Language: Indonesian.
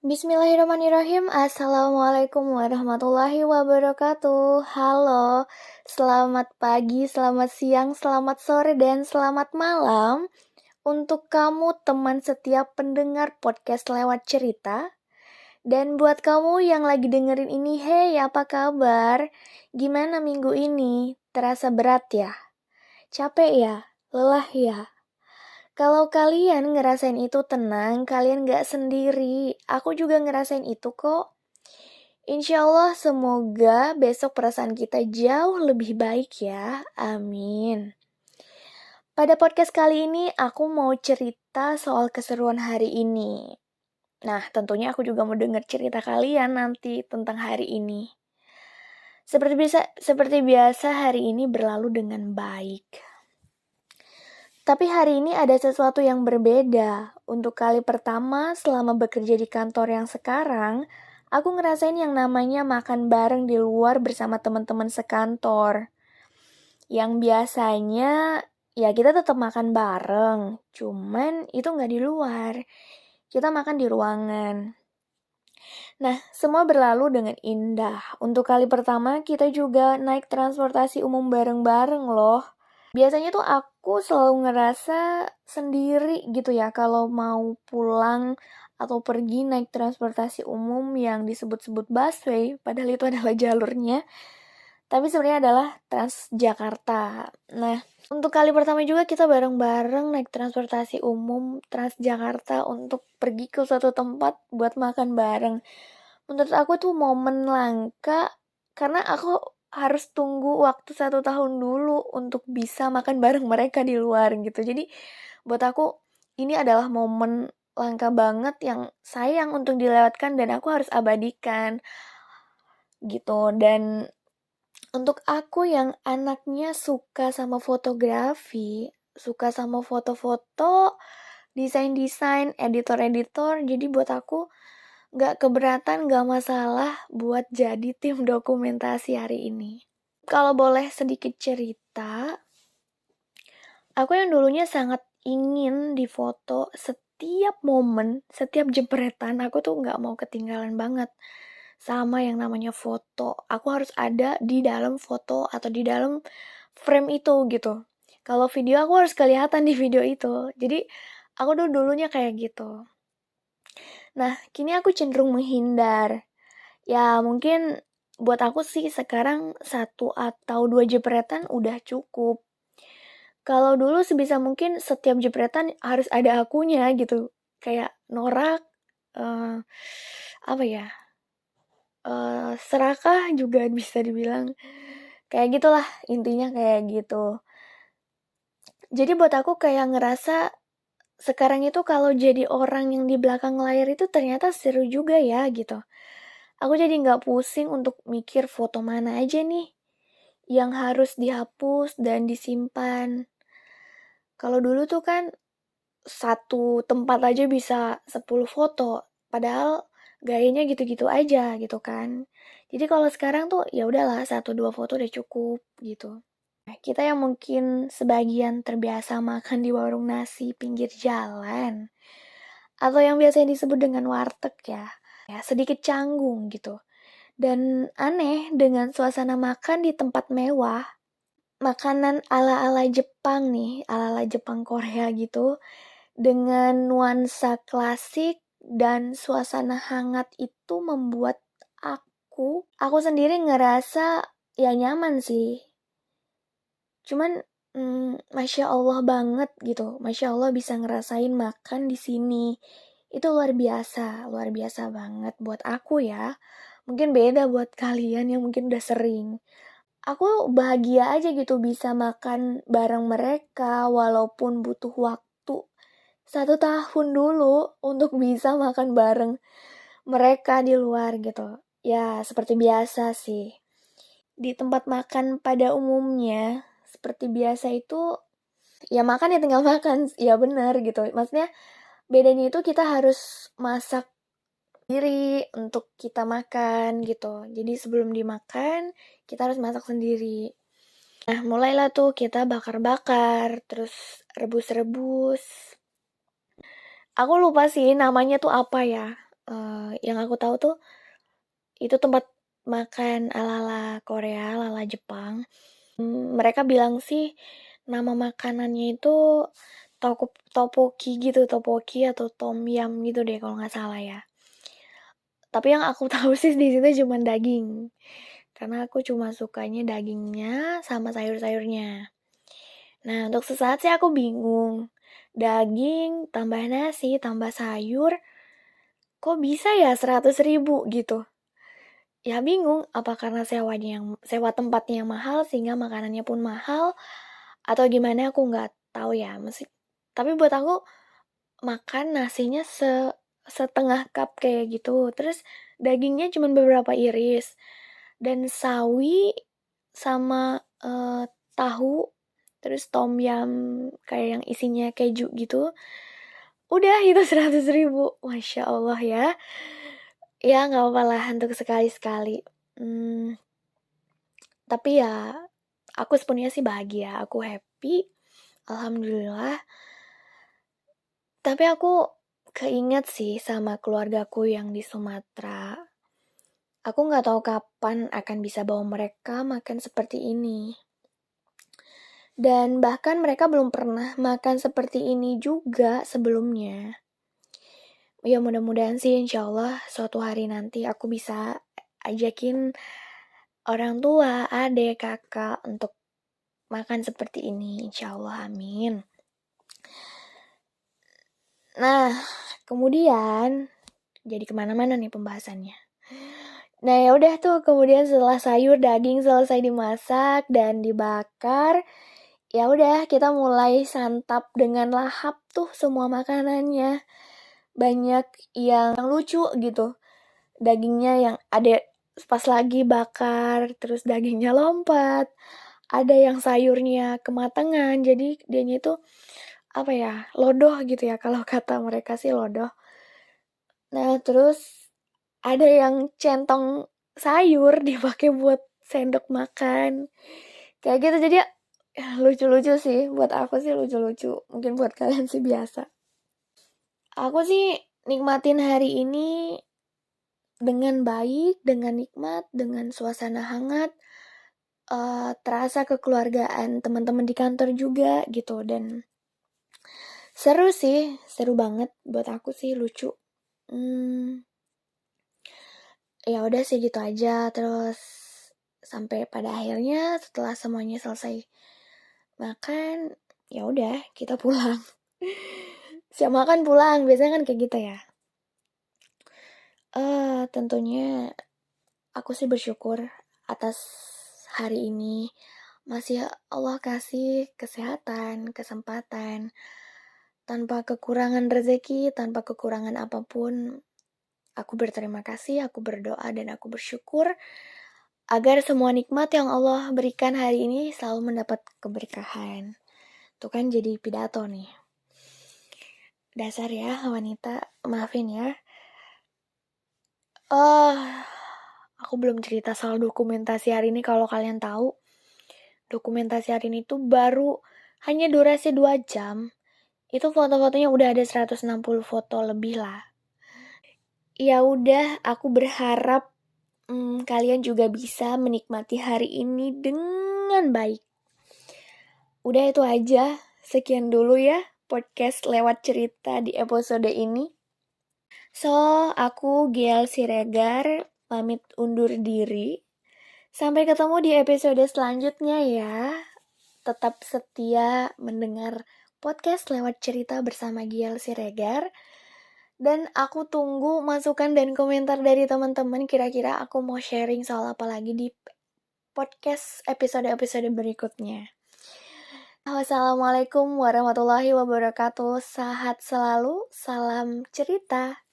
Bismillahirrahmanirrahim. Assalamualaikum warahmatullahi wabarakatuh. Halo, selamat pagi, selamat siang, selamat sore, dan selamat malam untuk kamu teman setiap pendengar podcast lewat cerita. Dan buat kamu yang lagi dengerin ini, hey apa kabar? Gimana minggu ini? Terasa berat ya? Capek ya? Lelah ya? Kalau kalian ngerasain itu tenang, kalian gak sendiri. Aku juga ngerasain itu kok. Insya Allah semoga besok perasaan kita jauh lebih baik ya. Amin. Pada podcast kali ini aku mau cerita soal keseruan hari ini. Nah, tentunya aku juga mau dengar cerita kalian nanti tentang hari ini. Seperti biasa hari ini berlalu dengan baik. Tapi hari ini ada sesuatu yang berbeda. Untuk kali pertama selama bekerja di kantor yang sekarang, aku ngerasain yang namanya makan bareng di luar bersama teman-teman sekantor. Yang biasanya ya kita tetap makan bareng, cuman itu nggak di luar. Kita makan di ruangan. Nah, semua berlalu dengan indah. Untuk kali pertama kita juga naik transportasi umum bareng-bareng loh. Biasanya tuh aku selalu ngerasa sendiri gitu ya kalau mau pulang atau pergi naik transportasi umum yang disebut-sebut busway, padahal itu adalah jalurnya. Tapi sebenarnya adalah Transjakarta. Nah, untuk kali pertama juga kita bareng-bareng naik transportasi umum Transjakarta untuk pergi ke suatu tempat buat makan bareng. Menurut aku tuh momen langka karena aku harus tunggu waktu 1 tahun dulu untuk bisa makan bareng mereka di luar gitu. Jadi buat aku ini adalah momen langka banget yang sayang untuk dilewatkan dan aku harus abadikan gitu. Dan untuk aku yang anaknya suka sama fotografi, suka sama foto-foto, desain-desain, editor-editor, jadi buat aku gak keberatan, gak masalah buat jadi tim dokumentasi hari ini. Kalau boleh sedikit cerita, aku yang dulunya sangat ingin difoto setiap momen, setiap jepretan, aku tuh gak mau ketinggalan banget sama yang namanya foto. Aku harus ada di dalam foto atau di dalam frame itu gitu. Kalau video aku harus kelihatan di video itu. Jadi aku tuh dulunya kayak gitu. Nah, kini aku cenderung menghindar. Ya mungkin buat aku sih sekarang 1 atau 2 jepretan udah cukup. Kalau dulu sebisa mungkin setiap jepretan harus ada akunya gitu. Kayak norak, uh, apa ya, serakah juga bisa dibilang. Kayak gitulah intinya kayak gitu. Jadi buat aku kayak ngerasa sekarang itu kalau jadi orang yang di belakang layar itu ternyata seru juga ya gitu. Aku jadi gak pusing untuk mikir foto mana aja nih yang harus dihapus dan disimpan. Kalau dulu tuh kan satu tempat aja bisa 10 foto, padahal gayanya gitu-gitu aja gitu kan. Jadi kalau sekarang tuh ya udahlah 1-2 foto udah cukup gitu. Nah, kita yang mungkin sebagian terbiasa makan di warung nasi pinggir jalan atau yang biasanya disebut dengan warteg ya sedikit canggung gitu. Dan aneh dengan suasana makan di tempat mewah, makanan ala-ala Jepang nih, ala-ala Jepang Korea gitu, dengan nuansa klasik dan suasana hangat itu membuat aku sendiri ngerasa ya nyaman sih. Cuman Masya Allah banget gitu. Masya Allah bisa ngerasain makan di sini. Itu luar biasa banget buat aku ya. Mungkin beda buat kalian yang mungkin udah sering. Aku bahagia aja gitu bisa makan bareng mereka walaupun butuh waktu 1 tahun dulu untuk bisa makan bareng mereka di luar gitu. Ya seperti biasa sih. Di tempat makan pada umumnya seperti biasa itu ya makan ya tinggal makan. Ya benar gitu. Maksudnya bedanya itu kita harus masak sendiri untuk kita makan gitu. Jadi sebelum dimakan kita harus masak sendiri. Nah mulailah tuh kita bakar-bakar, terus rebus-rebus. Aku lupa sih namanya tuh apa ya. Yang aku tahu tuh itu tempat makan ala-ala Korea, ala-ala Jepang. Mereka bilang sih nama makanannya itu topoki gitu, topoki atau tom yum gitu deh kalau nggak salah ya. Tapi yang aku tahu sih di situ cuma daging. Karena aku cuma sukanya dagingnya sama sayur-sayurnya. Nah, untuk sesaat sih aku bingung. Daging, tambah nasi, tambah sayur, kok bisa ya 100.000 gitu? Ya bingung, apa karena sewa tempatnya yang mahal sehingga makanannya pun mahal, atau gimana aku nggak tahu ya. Tapi buat aku makan nasinya setengah cup kayak gitu, terus dagingnya cuma beberapa iris, dan sawi sama tahu, terus tom yum kayak yang isinya keju gitu. Udah itu 100.000, Masya Allah ya. Ya nggak apa-apa lah untuk sekali-sekali. Tapi ya aku sepenuhnya sih bahagia, aku happy, alhamdulillah. Tapi aku keinget sih sama keluargaku yang di Sumatera. Aku nggak tahu kapan akan bisa bawa mereka makan seperti ini. Dan bahkan mereka belum pernah makan seperti ini juga sebelumnya. Ya mudah-mudahan sih insya Allah suatu hari nanti aku bisa ajakin orang tua, adik, kakak untuk makan seperti ini. Insya Allah, amin. Nah, kemudian jadi kemana-mana nih pembahasannya. Nah ya udah tuh, kemudian setelah sayur daging selesai dimasak dan dibakar, ya udah kita mulai santap dengan lahap tuh semua makanannya. Banyak yang lucu gitu. Dagingnya yang ada pas lagi bakar, terus dagingnya lompat. Ada yang sayurnya kematangan, jadi dianya itu apa ya, lodoh gitu ya, kalau kata mereka sih lodoh. Nah terus ada yang centong sayur dipakai buat sendok makan. Kayak gitu, jadi ya, lucu-lucu sih. Buat aku sih lucu-lucu. Mungkin buat kalian sih biasa. Aku sih nikmatin hari ini dengan baik, dengan nikmat, dengan suasana hangat. Terasa kekeluargaan teman-teman di kantor juga gitu. Dan seru sih, seru banget buat aku sih, lucu. Ya udah sih gitu aja. Terus sampai pada akhirnya setelah semuanya selesai makan, ya udah kita pulang. Siap makan pulang, biasanya kan kayak gitu ya. Tentunya aku sih bersyukur atas hari ini. Masih Allah kasih kesehatan, kesempatan, tanpa kekurangan rezeki, tanpa kekurangan apapun. Aku berterima kasih, aku berdoa dan aku bersyukur agar semua nikmat yang Allah berikan hari ini selalu mendapat keberkahan. Tuh kan jadi pidato nih. Dasar ya wanita, maafin ya. Aku belum cerita soal dokumentasi hari ini. Kalau kalian tahu, dokumentasi hari ini tuh baru hanya durasi 2 jam. Itu foto-fotonya udah ada 160 foto lebih lah. Ya udah, aku berharap kalian juga bisa menikmati hari ini dengan baik. Udah itu aja. Sekian dulu ya podcast lewat cerita di episode ini. So, aku Giel Siregar pamit undur diri. Sampai ketemu di episode selanjutnya ya. Tetap setia mendengar podcast lewat cerita bersama Giel Siregar. Dan aku tunggu masukan dan komentar dari teman-teman. Kira-kira aku mau sharing soal apa lagi di podcast episode-episode berikutnya. Wassalamualaikum warahmatullahi wabarakatuh. Sehat selalu, salam cerita.